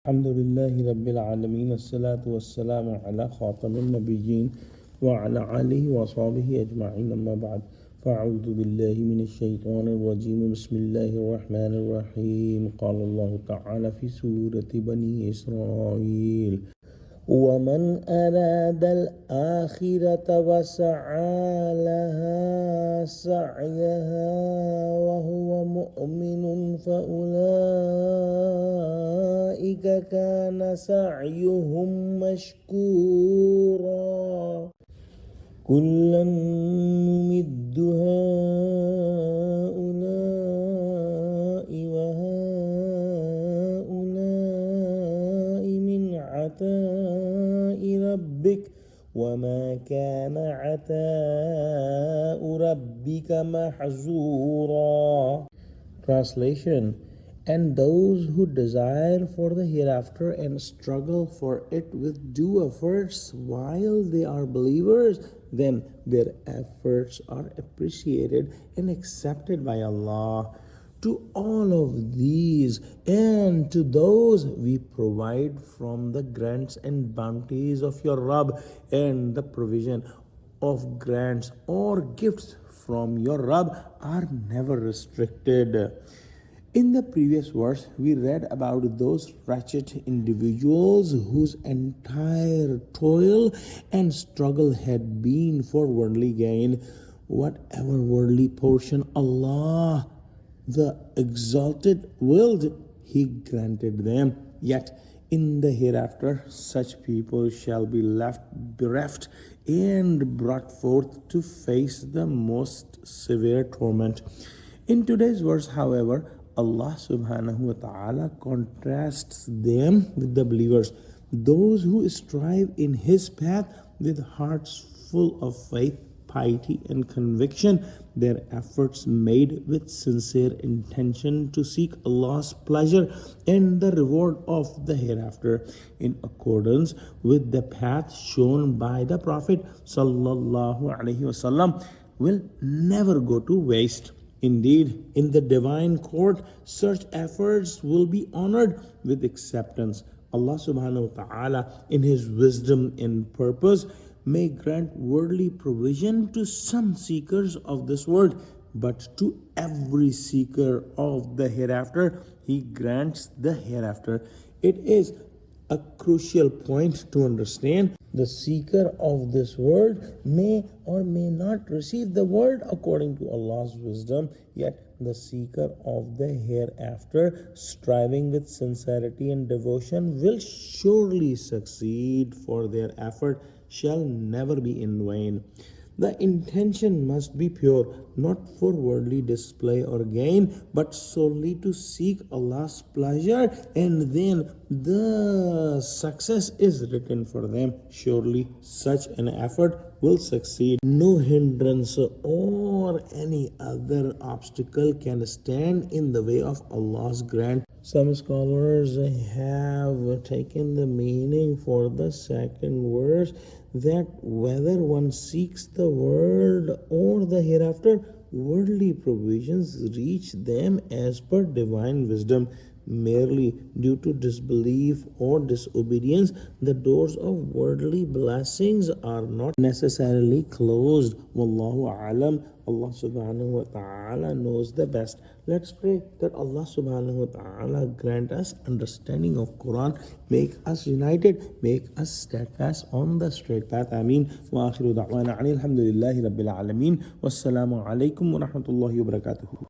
الحمد لله رب العالمين الصلاة والسلام على خاتم النبيين وعلى آله وصحبه أجمعين أما بعد فأعوذ بالله من الشيطان الرجيم بسم الله الرحمن الرحيم قال الله تعالى في سورة بني إسرائيل ومن أراد الآخرة وسعى لها سعيها وهو مؤمن فأولئك كان سعيهم مشكورا كلا نمد هؤلاء وهؤلاء من عطاء ربك وما كان عطاء ربك محظورا. Translation: And those who desire for the hereafter and struggle for it with due efforts while they are believers, then their efforts are appreciated and accepted by Allah. To all of these and to those we provide from the grants and bounties of your Rabb, and the provision of grants or gifts from your Rabb are never restricted. In the previous verse, we read about those wretched individuals whose entire toil and struggle had been for worldly gain. Whatever worldly portion Allah, the Exalted, willed, He granted them. Yet in the hereafter, such people shall be left bereft and brought forth to face the most severe torment. In today's verse, however, Allah subhanahu wa ta'ala contrasts them with the believers, those who strive in His path with hearts full of faith, piety and conviction, their efforts made with sincere intention to seek Allah's pleasure and the reward of the hereafter, in accordance with the path shown by the Prophet sallallahu alaihi wasallam, will never go to waste. Indeed, in the divine court, such efforts will be honored with acceptance. Allah subhanahu wa ta'ala, in His wisdom and purpose, may grant worldly provision to some seekers of this world, but to every seeker of the hereafter, He grants the hereafter. It is a crucial point to understand. The seeker of this world may or may not receive the world according to Allah's wisdom, yet the seeker of the hereafter, striving with sincerity and devotion, will surely succeed, for their effort shall never be in vain. The intention must be pure, not for worldly display or gain, but solely to seek Allah's pleasure, and then the success is written for them. Surely such an effort will succeed. No hindrance or any other obstacle can stand in the way of Allah's grant. Some scholars have taken the meaning for the second verse that whether one seeks the world or the hereafter, worldly provisions reach them as per divine wisdom. Merely due to disbelief or disobedience, the doors of worldly blessings are not necessarily closed. Wallahu alam. Allah subhanahu wa ta'ala knows the best. Let's pray that Allah subhanahu wa ta'ala grant us understanding of Quran, make us united, make us steadfast on the straight path. Ameen. Wa akhiru da'wana alhamdulillahi rabbil alameen. Wassalamu alaikum wa rahmatullahi wa barakatuhu.